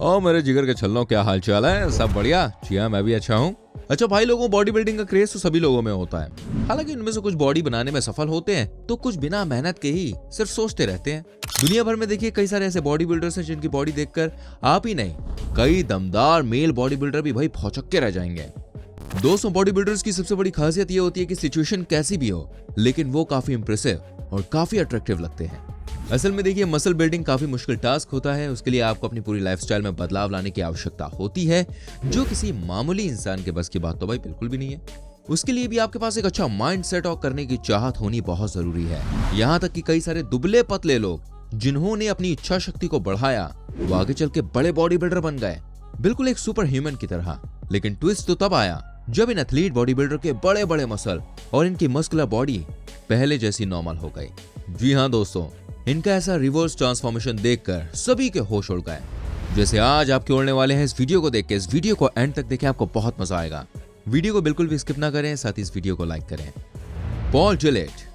ओ मेरे जिगर के छल्लों, क्या हाल चाल है? सब बढ़िया? जी हाँ, मैं भी अच्छा हूँ। अच्छा भाई लोगों, बॉडी बिल्डिंग का क्रेज तो सभी लोगों में होता है। हालांकि उनमें से कुछ बॉडी बनाने में सफल होते हैं तो कुछ बिना मेहनत के ही सिर्फ सोचते रहते हैं। दुनिया भर में देखिए कई सारे ऐसे बॉडी बिल्डर्स हैं जिनकी बॉडी देखकर आप ही नहीं, कई दमदार मेल बॉडी बिल्डर भी भाई भौचक्के के रह जाएंगे। दोस्तों, बॉडी बिल्डर्स की सबसे बड़ी खासियत ये होती है कि सिचुएशन कैसी भी हो, लेकिन वो काफी इंप्रेसिव और काफी अट्रैक्टिव लगते हैं। असल में देखिए, मसल बिल्डिंग काफी मुश्किल टास्क होता है। उसके लिए आपको अपनी पूरी लाइफस्टाइल में बदलाव लाने की आवश्यकता होती है, जो किसी मामूली इंसान के बस की बात तो भाई बिल्कुल भी नहीं है। उसके लिए भी आपके पास एक अच्छा माइंड सेट और करने की चाहत होनी बहुत जरूरी है। यहाँ तक कि कई सारे दुबले पतले लोग जिन्होंने अपनी इच्छा शक्ति को बढ़ाया, वो आगे चल के बड़े बॉडी बिल्डर बन गए, बिल्कुल एक सुपर ह्यूमन की तरह। लेकिन ट्विस्ट तो तब आया जब इन एथलीट बॉडी बिल्डर के बड़े बड़े मसल और इनकी मस्कुलर बॉडी पहले जैसी नॉर्मल हो गई। जी हाँ दोस्तों, इनका ऐसा रिवर्स ट्रांसफॉर्मेशन देखकर सभी के होश उड़ गए। जैसे आज आपके उड़ने वाले हैं इस वीडियो को देख के। इस वीडियो को एंड तक देखें, आपको बहुत मजा आएगा। वीडियो को बिल्कुल भी स्किप ना करें, साथ ही इस वीडियो को लाइक करें। पॉल जिलेट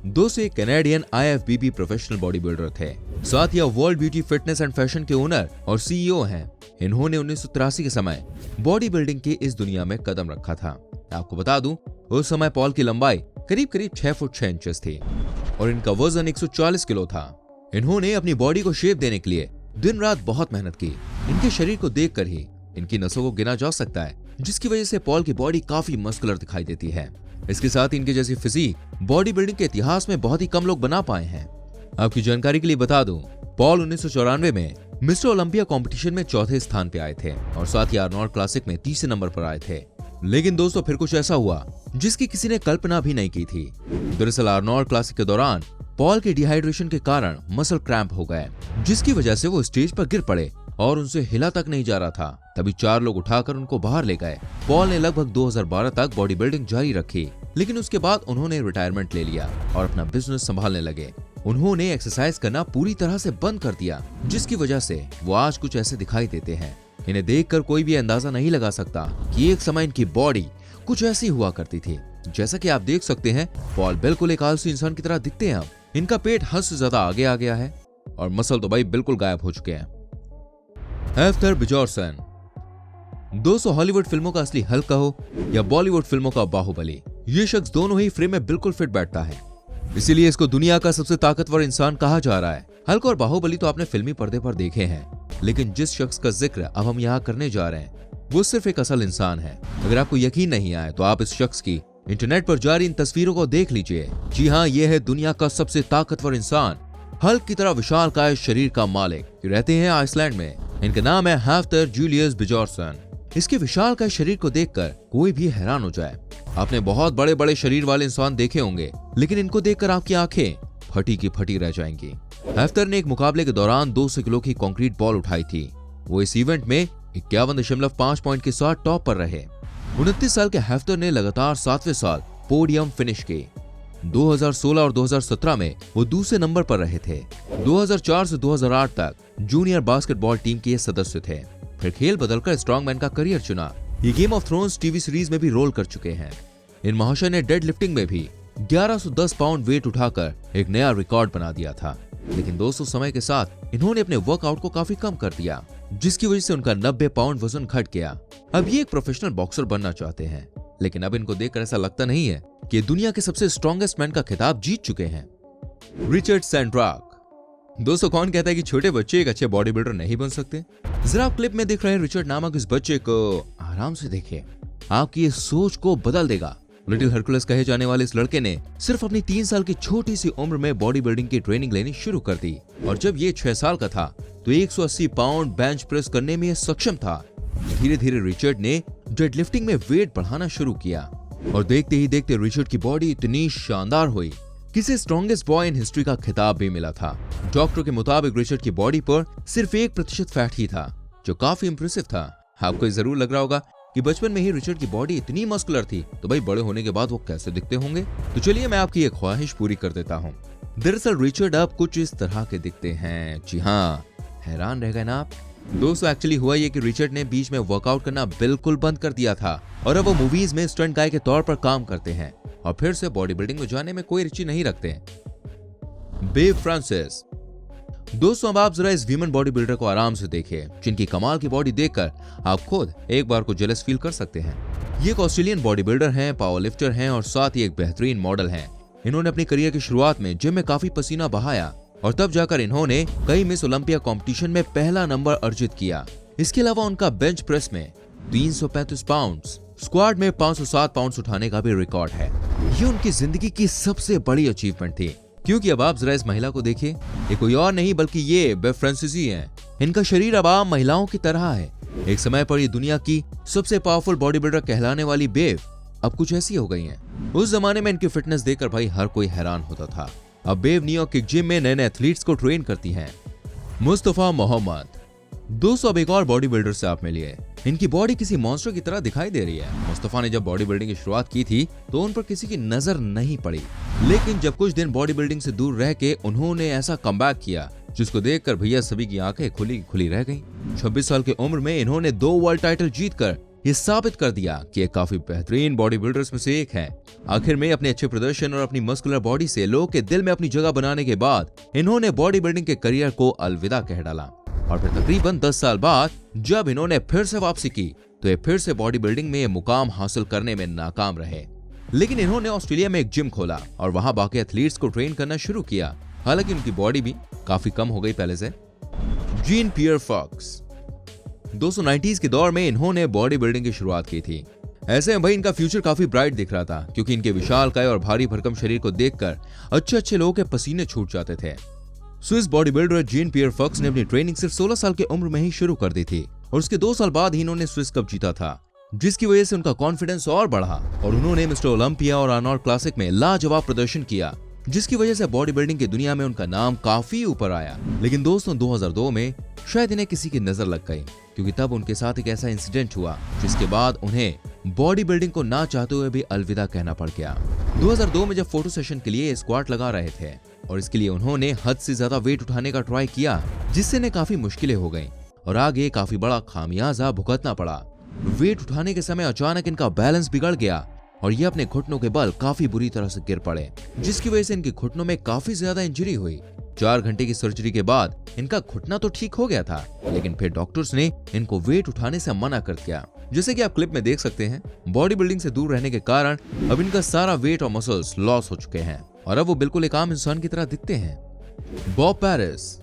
दोस्तों एक Canadian IFBB professional body builder थे, साथ ही world beauty fitness and fashion के ओनर और CEO हैं। इन्होंने 1983 के समय बॉडी बिल्डिंग की इस दुनिया में कदम रखा था। आपको बता दूं, उस समय पॉल की लंबाई करीब 6 फुट 6 इंचेस थी और इनका वजन 140 किलो था। इन्होंने अपनी बॉडी को शेप देने के लिए दिन रात बहुत मेहनत की। इनके शरीर को देखकर ही इनकी नसों को गिना जा सकता है, जिसकी वजह से पॉल की बॉडी काफी मस्कुलर दिखाई देती है। इसके साथ इनके जैसी फिजिक बॉडी बिल्डिंग के इतिहास में बहुत ही कम लोग बना पाए हैं। आपकी जानकारी के लिए बता दूं, पॉल 1994 में मिस्टर ओलंपिया कंपटीशन में चौथे स्थान पे आए थे और साथ ही आर्नोल्ड क्लासिक में तीसरे नंबर पर आए थे। लेकिन दोस्तों, फिर कुछ ऐसा हुआ जिसकी किसी ने कल्पना भी नहीं की थी। दरअसल आर्नोल्ड क्लासिक के दौरान पॉल के डिहाइड्रेशन के कारण मसल क्रैम्प हो गए, जिसकी वजह से वो स्टेज पर गिर पड़े और उनसे हिला तक नहीं जा रहा था। तभी 4 लोग उठाकर उनको बाहर ले गए। पॉल ने लगभग 2012 तक बॉडी बिल्डिंग जारी रखी, लेकिन उसके बाद उन्होंने रिटायरमेंट ले लिया और अपना बिजनेस संभालने लगे। उन्होंने एक्सरसाइज करना पूरी तरह से बंद कर दिया, जिसकी वजह से वो आज कुछ ऐसे दिखाई देते हैं। इन्हें देखकर कोई भी अंदाजा नहीं लगा सकता कि एक समय इनकी बॉडी कुछ ऐसी हुआ करती थी। जैसा कि आप देख सकते हैं, पॉल बिल्कुल एक आलसी इंसान की तरह दिखते हैं। अब इनका पेट हद से ज्यादा आगे आ गया है और मसल तो भाई बिल्कुल गायब हो चुके हैं। हेफ्तर बिजोरसन दोस्तों, हॉलीवुड फिल्मों का असली हल्क कहो या बॉलीवुड फिल्मों का बाहुबली, ये शख्स दोनों ही फ्रेम में बिल्कुल फिट बैठता है। इसीलिए इसको दुनिया का सबसे ताकतवर इंसान कहा जा रहा है। हल्क और बाहुबली तो आपने फिल्मी पर्दे पर देखे हैं, लेकिन जिस शख्स का जिक्र अब हम यहाँ करने जा रहे हैं वो सिर्फ एक असल इंसान है। अगर आपको यकीन नहीं आए तो आप इस शख्स की इंटरनेट पर जारी इन तस्वीरों को देख लीजिए। जी हाँ, ये है दुनिया का सबसे ताकतवर इंसान, हल्क की तरह विशालकाय शरीर का मालिक। रहते हैं आइसलैंड में। इनका नाम है हेफ्तर जूलियस बिजोरसन। इसके विशालकाय शरीर को देखकर कोई भी हैरान हो जाए। आपने बहुत बड़े बड़े शरीर वाले इंसान देखे होंगे, लेकिन इनको देखकर आपकी आंखें फटी की फटी रह जाएंगी। हेफ्तर ने एक मुकाबले के दौरान 200 किलो की कंक्रीट बॉल उठाई थी। वो इस इवेंट में 51.5 पॉइंट के साथ टॉप पर रहे। 29 साल के हेफ्तर ने लगातार 7वें साल पोडियम फिनिश की। 2016 और 2017 में वो दूसरे नंबर पर रहे थे। 2004 से 2008 तक जूनियर बास्केटबॉल टीम के सदस्य थे। फिर खेल बदलकर स्ट्रॉन्गमैन का करियर चुना। ये game of thrones TV series में भी रोल कर चुके हैं। इन महाशय ने डेड लिफ्टिंग में भी 1110 पाउंड वेट उठाकर एक नया रिकॉर्ड बना दिया था। लेकिन दोस्तों, समय के साथ इन्होंने अपने वर्कआउट को काफी कम कर दिया, जिसकी वजह से उनका 90 पाउंड वजन घट गया। अब ये एक प्रोफेशनल बॉक्सर बनना चाहते हैं, लेकिन अब इनको देखकर ऐसा लगता नहीं है कि दुनिया के सबसे स्ट्रॉन्गेस्ट मैन का खिताब जीत चुके हैं। रिचर्ड सैंड्राक दोस्तों, कौन कहता है कि छोटे बच्चे एक अच्छे बॉडी बिल्डर नहीं बन सकते? जरा आप क्लिप में देख रहे हैं रिचर्ड नामक इस बच्चे को आराम से देखिए, आपकी इस सोच को बदल देगा। लिटिल हरकुलस कहे जाने वाले इस लड़के ने सिर्फ अपनी 3 साल की छोटी सी उम्र में बॉडी बिल्डिंग की ट्रेनिंग लेनी शुरू कर दी और जब ये 6 साल का था तो 180 पाउंड बेंच प्रेस करने में सक्षम था। धीरे धीरे रिचर्ड ने डेडलिफ्टिंग में वेट बढ़ाना शुरू किया और देखते ही देखते रिचर्ड की बॉडी इतनी शानदार हुई कि इसे स्ट्रॉन्गेस्ट बॉय इन हिस्ट्री का खिताब भी मिला था। डॉक्टरों के मुताबिक रिचर्ड की बॉडी पर सिर्फ 1% फैट ही था, जो काफी इंप्रेसिव था। आपको जरूर लग रहा होगा कि बचपन में ही रिचर्ड की बॉडी इतनी मस्कुलर थी, तो भाई बड़े होने के बाद वो कैसे दिखते होंगे? तो चलिए मैं आपकी एक ख्वाहिश पूरी कर देता हूँ। दरअसल रिचर्ड अब कुछ इस तरह के दिखते हैं। जी हाँ, हैरान रह गए ना आप? दोस्तों, एक्चुअली हुआ ये कि रिचर्ड ने बीच में वर्कआउट करना बिल्कुल बंद कर दिया था और अब वो मूवीज में स्टंट गाय के तौर पर काम करते हैं और फिर से बॉडी बिल्डिंग में जाने में कोई रुचि नहीं रखते। बेव फ्रांसिस दोस्तों अब आप जरा इस वीमन बॉडी बिल्डर को आराम से देखिए, जिनकी कमाल की बॉडी देखकर आप खुद एक बार को जेलस फील कर सकते हैं। ये एक ऑस्ट्रेलियन बॉडी बिल्डर हैं, पावर लिफ्टर हैं और साथ ही एक बेहतरीन मॉडल हैं। इन्होंने अपनी करियर की शुरुआत में जिम में काफी पसीना बहाया और तब जाकर इन्होंने कई मिस ओलंपिया कंपटीशन में पहला नंबर अर्जित किया। इसके अलावा उनका बेंच प्रेस में 335 पाउंड्स, स्क्वाड में 507 पाउंड्स उठाने का भी रिकॉर्ड है। ये उनकी जिंदगी की सबसे बड़ी अचीवमेंट थी, क्योंकि अब आप जरा इस महिला को देखिए, ये कोई और नहीं बल्कि ये बेव फ्रांसीसी ही हैं। इनका शरीर अब आम महिलाओं की तरह है। एक समय पर ये दुनिया की सबसे पावरफुल बॉडी बिल्डर कहलाने वाली बेव अब कुछ ऐसी हो गई हैं। उस जमाने में इनकी फिटनेस देखकर भाई हर कोई हैरान होता था। अब बेव न्यूयॉर्क के जिम में नए नए एथलीट्स को ट्रेन करती हैं। मुस्तफा मोहम्मद। दोस्तों अब एक और बॉडी बिल्डर से आप मिलिए। इनकी बॉडी किसी मॉन्स्टर की तरह दिखाई दे रही है। मुस्तफा ने जब बॉडी बिल्डिंग की शुरुआत की थी तो उन पर किसी की नजर नहीं पड़ी, लेकिन जब कुछ दिन बॉडी बिल्डिंग से दूर रह के उन्होंने ऐसा कमबैक किया जिसको देखकर भैया सभी की आंखें खुली खुली रह गईं। 26 साल की उम्र में इन्होंने 2 वर्ल्ड टाइटल जीतकर ये साबित कर दिया कि ये काफी बेहतरीन बॉडी बिल्डर्स में से एक है। आखिर में अपने अच्छे प्रदर्शन और अपनी मस्कुलर बॉडी से लोगों के दिल में अपनी जगह बनाने के बाद इन्होंने बॉडी बिल्डिंग के करियर को अलविदा कह डाला और फिर तकरीबन 10 साल बाद जब इन्होंने फिर से वापसी की तो ये फिर से बॉडी बिल्डिंग में ये मुकाम हासिल करने में नाकाम रहे। लेकिन इन्होंने ऑस्ट्रेलिया में एक जिम खोला और वहां बाकी एथलीट्स को ट्रेन करना शुरू किया। हालांकि उनकी बॉडी भी काफी कम हो गई पहले से। जीन पियर फॉक्स। 1990s के दौर में इन्होंने बॉडी बिल्डिंग की शुरुआत की थी। ऐसे में भाई इनका फ्यूचर काफी ब्राइट दिख रहा था, क्योंकि इनके विशालकाय और भारी भरकम शरीर को देखकर अच्छे लोगों के पसीने छूट जाते थे। स्विस बॉडी बिल्डर जीन पियर फॉक्स ने अपनी ट्रेनिंग सिर्फ 16 साल की उम्र में ही शुरू कर दी थी और उसके 2 साल बाद ही इन्होंने स्विस कप जीता था, जिसकी वजह से उनका कॉन्फिडेंस और बढ़ा और उन्होंने मिस्टर ओलंपिया और आर्नोल्ड क्लासिक में लाजवाब प्रदर्शन किया, जिसकी वजह से बॉडी बिल्डिंग की दुनिया में उनका नाम काफी ऊपर आया। लेकिन दोस्तों 2002 में शायद इन्हें किसी की नजर लग गई, क्योंकि तब उनके साथ एक ऐसा इंसिडेंट हुआ जिसके बाद उन्हें बॉडी बिल्डिंग को ना चाहते हुए भी अलविदा कहना पड़ गया। 2002 में जब फोटो सेशन के लिए स्क्वाट लगा रहे थे और इसके लिए उन्होंने हद से ज्यादा वेट उठाने का ट्राई किया, जिससे इन्हें काफी मुश्किलें हो गईं और आगे काफी बड़ा खामियाजा भुगतना पड़ा। वेट उठाने के समय अचानक इनका बैलेंस बिगड़ गया और ये अपने घुटनों के बल काफी बुरी तरह से गिर पड़े, जिसकी वजह से इनके घुटनों में काफी ज्यादा इंजरी हुई। 4 घंटे की सर्जरी के बाद इनका घुटना तो ठीक हो गया था, लेकिन फिर डॉक्टर्स ने इनको वेट उठाने से मना कर दिया। जैसे कि आप क्लिप में देख सकते हैं, बॉडी बिल्डिंग से दूर रहने के कारण अब इनका सारा वेट और मसल्स लॉस हो चुके हैं और अब वो बिल्कुल एक आम इंसान की तरह दिखते हैं। Bob Paris.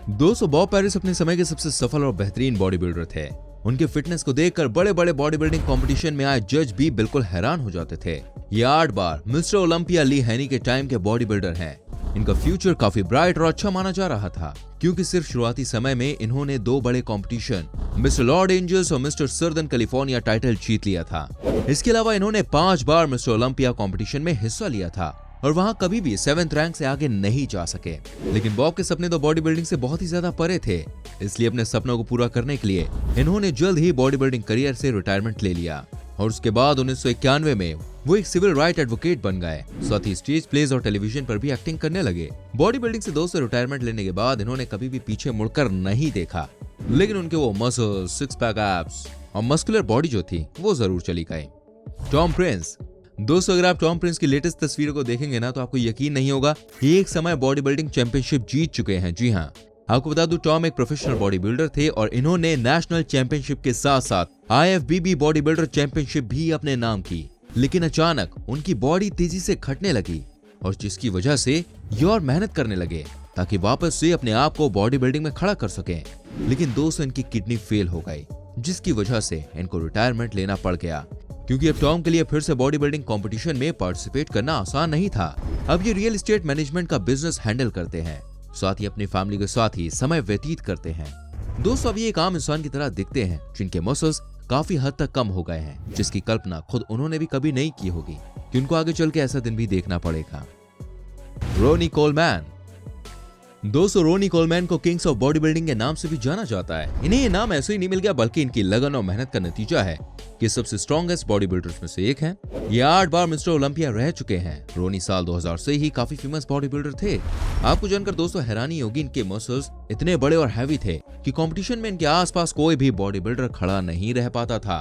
दोस्तों बॉब पेरिस अपने समय के सबसे सफल और बेहतरीन बॉडी बिल्डर थे। उनके फिटनेस को देखकर बड़े बड़े बॉडी बिल्डिंग कंपटीशन में आए जज भी बिल्कुल हैरान हो जाते थे। ये 8 बार मिस्टर ओलंपिया ली हैनी के टाइम के बॉडी बिल्डर हैं। इनका फ्यूचर काफी ब्राइट और अच्छा माना जा रहा था, क्योंकि सिर्फ शुरुआती समय में इन्होंने 2 बड़े कंपटीशन मिस्टर लॉर्ड एंजल्स और मिस्टर सर्दन कैलिफोर्निया टाइटल जीत लिया था। इसके अलावा इन्होंने 5 बार मिस्टर ओलंपिया कंपटीशन में हिस्सा लिया था और वहां कभी भी 7th रैंक से आगे नहीं जा सके। लेकिन बॉब के सपने तो बॉडी बिल्डिंग से बहुत ही ज्यादा परे थे, इसलिए अपने सपनों को पूरा करने के लिए इन्होंने जल्द ही बॉडी बिल्डिंग करियर से रिटायरमेंट ले लिया और उसके बाद 1991 में वो एक सिविल राइट एडवोकेट बन गए। साथ ही स्टेज प्लेज और टेलीविजन पर भी एक्टिंग करने लगे। बॉडी बिल्डिंग से दोस्तों रिटायरमेंट लेने के बाद इन्होंने कभी भी पीछे मुड़कर नहीं देखा, लेकिन उनके वो मसल्स, 6 पैक एब्स और मस्कुलर बॉडी जो थी वो जरूर चली गई। Tom Prince. दोस्तों अगर आप टॉम प्रिंस की लेटेस्ट तस्वीरों को देखेंगे ना तो आपको यकीन नहीं होगा कि एक समय बॉडी बिल्डिंग चैंपियनशिप जीत चुके हैं। जी हाँ, आपको बता दूं टॉम एक प्रोफेशनल बॉडी बिल्डर थे और इन्होंने नेशनल चैंपियनशिप के साथ साथ IFBB बॉडी बिल्डर चैंपियनशिप भी अपने नाम की। लेकिन अचानक उनकी बॉडी तेजी से घटने लगी और जिसकी वजह से ये और मेहनत करने लगे ताकि वापस से अपने आप को बॉडी बिल्डिंग में खड़ा कर सकें। लेकिन दोस्तों इनकी किडनी फेल हो गई, जिसकी वजह से इनको रिटायरमेंट लेना पड़ गया, क्योंकि अब टॉम के लिए फिर से बॉडी बिल्डिंग कंपटीशन में पार्टिसिपेट करना आसान नहीं था। अब ये रियल एस्टेट मैनेजमेंट का बिजनेस हैंडल करते हैं, साथ ही अपनी फैमिली के साथ ही समय व्यतीत करते हैं। दोस्तों अब ये एक आम इंसान की तरह दिखते हैं, जिनके मसल्स काफी हद तक कम हो गए हैं, जिसकी कल्पना खुद उन्होंने भी कभी नहीं की होगी कि उनको आगे चल के ऐसा दिन भी देखना पड़ेगा। Ronnie Coleman. दोस्तों रोनी कोलमैन को किंग्स ऑफ बॉडी बिल्डिंग के नाम से भी जाना जाता है। इन्हें ये नाम ऐसे ही नहीं मिल गया, बल्कि इनकी लगन और मेहनत का नतीजा है कि सबसे स्ट्रॉन्गेस्ट बॉडी बिल्डर्स में से एक हैं। ये 8 बार मिस्टर ओलंपिया रह चुके हैं। रोनी साल 2000 से ही काफी फेमस बॉडी बिल्डर थे। आपको जानकर दोस्तों हैरानी होगी, इनके मसल्स इतने बड़े और हैवी थे कि कंपटीशन में इनके आसपास कोई भी बॉडी बिल्डर खड़ा नहीं रह पाता था।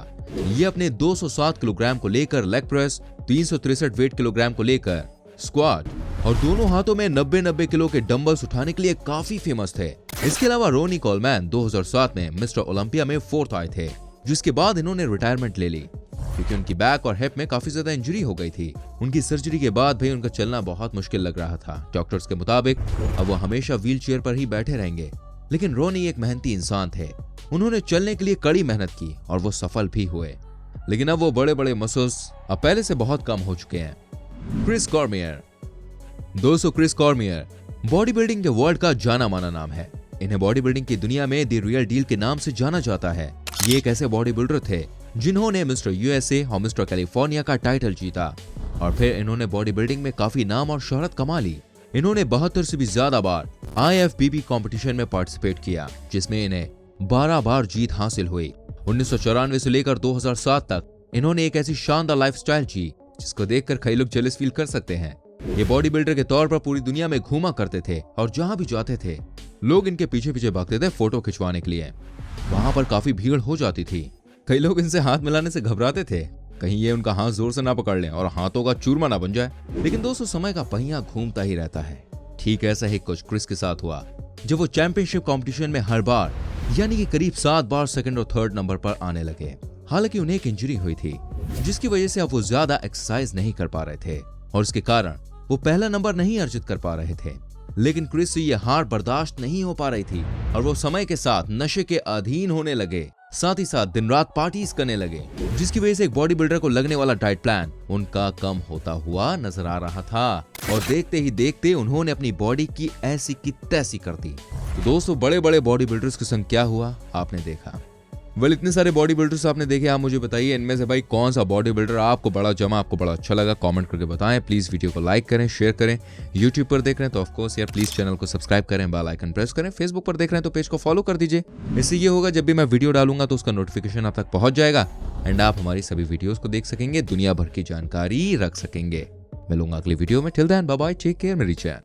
ये अपने 207 किलोग्राम को लेकर लेग प्रेस, 363 वेट किलोग्राम को लेकर स्क्वाट और दोनों हाथों में 90-90 किलो के डंबल्स उठाने के लिए काफी फेमस थे। इसके अलावा रोनी कोलमैन 2007 में मिस्टर ओलंपिया में 4th आए थे, जिसके बाद इन्होंने रिटायरमेंट ले ली क्योंकि उनकी बैक और हिप में काफी ज्यादा इंजरी हो गई थी। उनकी सर्जरी के बाद भी उनका चलना बहुत मुश्किल लग रहा था। डॉक्टर्स के मुताबिक अब वो हमेशा व्हील चेयर पर ही बैठे रहेंगे। लेकिन रोनी एक मेहनती इंसान थे। उन्होंने चलने के लिए कड़ी मेहनत की और वो सफल भी हुए। लेकिन अब वो बड़े बड़े मसल्स अब पहले से बहुत कम हो चुके हैं। Chris Cormier. दोस्तों, क्रिस कॉर्मियर बॉडी बिल्डिंग के वर्ल्ड का जाना माना नाम है। इन्हें बॉडी बिल्डिंग की दुनिया में द रियल डील के नाम से जाना जाता है। ये एक ऐसे बॉडी बिल्डर थे जिन्होंने मिस्टर यूएसए और मिस्टर कैलिफोर्निया का टाइटल जीता और फिर इन्होंने बॉडी बिल्डिंग में काफी नाम और शोहरत कमा ली। इन्होंने 72 से भी ज्यादा बार IFBB कंपटीशन में पार्टिसिपेट किया, जिसमें इन्हें 12 बार जीत हासिल हुई। 1994 से लेकर 2007 तक इन्होंने एक ऐसी शानदार लाइफस्टाइल जी जिसको देखकर कई लोग जेलस फील कर सकते हैं। ये बॉडी बिल्डर के तौर पर पूरी दुनिया में घूमा करते थे और जहां भी जाते थे लोग इनके पीछे पीछे भागते थे फोटो खिंचवाने के लिए। वहां पर काफी भीड़ हो जाती थी। कई लोग इनसे हाथ मिलाने से घबराते थे, कहीं ये उनका हाथ जोर से ना पकड़ लें और हाथों का चूरमा ना बन जाए। लेकिन दोस्तों, समय का पहिया घूमता ही रहता है। ठीक ऐसा ही कुछ क्रिस के साथ हुआ जब वो चैंपियनशिप कंपटीशन में हर बार यानी कि करीब 7 बार सेकंड और थर्ड नंबर पर आने लगे। हालांकि उन्हें एक इंजरी हुई थी जिसकी वजह से अब वो ज्यादा एक्सरसाइज नहीं कर पा रहे थे और इसके कारण वो पहला नंबर नहीं अर्जित कर पा रहे थे। लेकिन क्रिस से ये हार बर्दाश्त नहीं हो पा रही थी और वो समय के साथ नशे के अधीन होने लगे, साथ ही साथ दिन रात पार्टीज करने लगे, जिसकी वजह से एक बॉडी बिल्डर को लगने वाला डाइट प्लान उनका कम होता हुआ नजर आ रहा था और देखते ही देखते उन्होंने अपनी बॉडी की ऐसी की तैसी कर दी। तो दोस्तों, बड़े बड़े बॉडी बिल्डर्स के संग क्या हुआ आपने देखा। इतने सारे बॉडी बिल्डर्स आपने देखे, आप मुझे बताइए इनमें से भाई कौन सा बॉडी बिल्डर आपको बड़ा जमा, आपको बड़ा अच्छा लगा, कमेंट करके बताएं। प्लीज वीडियो को लाइक करें, शेयर करें। यूट्यूब पर देख रहे हैं तो ऑफकोर्स यार प्लीज चैनल को सब्सक्राइब करें, बेल आइकन प्रेस करें। फेसबुक पर देख रहे हैं तो पेज को फॉलो कर दीजिए। इससे ये होगा जब भी मैं वीडियो डालूंगा तो उसका नोटिफिकेशन आप तक पहुंच जाएगा एंड आप हमारी सभी वीडियोस को देख सकेंगे, दुनिया भर की जानकारी रख सकेंगे। मिलूंगा अगली वीडियो में। Till then bye bye, take care, मेरी चैन।